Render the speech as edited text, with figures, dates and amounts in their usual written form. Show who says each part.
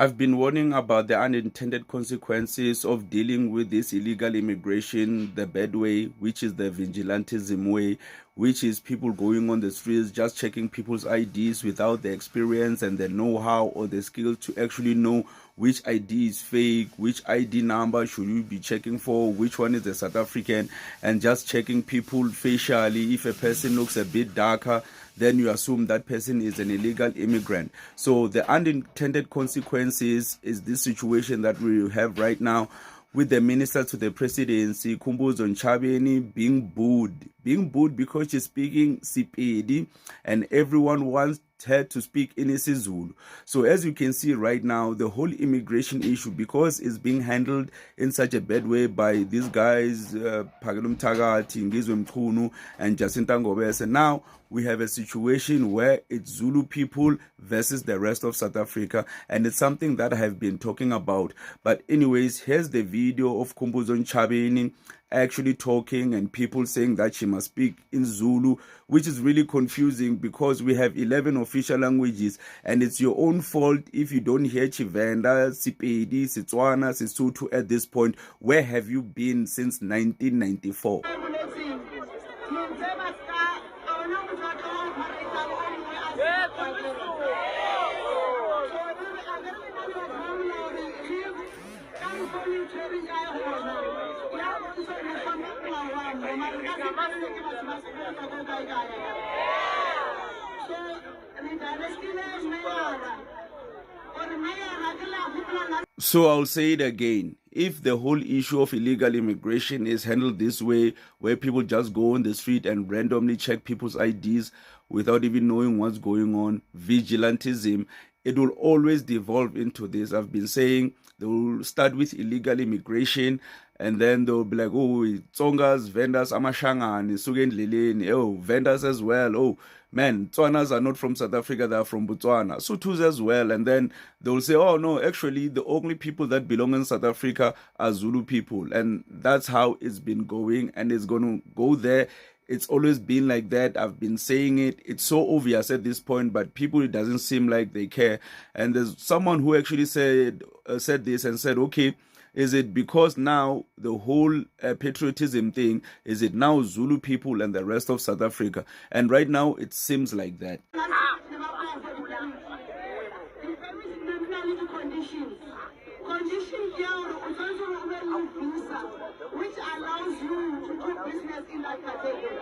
Speaker 1: I've been warning about the unintended consequences of dealing with this illegal immigration the bad way, which is the vigilantism way, which is people going on the streets just checking people's IDs without the experience and the know-how or the skill to actually know which ID is fake, which ID number should you be checking for, which one is the South African, and just checking people facially. If a person looks a bit darker, then you assume that person is an illegal immigrant. So the unintended consequences is this situation that we have right now with the minister to the presidency, Khumbudzo Ntshavheni, being booed because she's speaking Sepedi and everyone wants her to speak in isiZulu. So as you can see right now, the whole immigration issue, because it's being handled in such a bad way by these guys, Phakela Mthakathi, Ngizwe Mchunu, and Jacinta Ngobese, and now we have a situation where it's Zulu people versus the rest of South Africa, and it's something that I have been talking about. But anyways, here's the video of Khumbudzo Ntshavheni actually talking and people saying that she must speak in Zulu, which is really confusing because we have 11 official languages and it's your own fault if you don't hear Tshivenda, Sepedi, Setswana, Sesotho at this point. Where have you been since 1994? So I'll say it again. If the whole issue of illegal immigration is handled this way, where people just go on the street and randomly check people's IDs without even knowing what's going on, vigilantism, it will always devolve into this. I've been saying they will start with illegal immigration and then they'll be like, oh, Tsongas, vendors, Amashangani, Sugendleleni, oh, vendors as well. Oh, man, Tswanas are not from South Africa, they are from Botswana. Sothus as well. And then they'll say, oh, no, actually, the only people that belong in South Africa are Zulu people. And that's how it's been going, and it's going to go there. It's always been like that. I've been saying it. It's so obvious at this point, but people, it doesn't seem like they care. And there's someone who actually said this and said, okay, is it because now the whole patriotism thing, is it now Zulu people and the rest of South Africa? And right now it seems like that.
Speaker 2: Which allows you to do business in that category.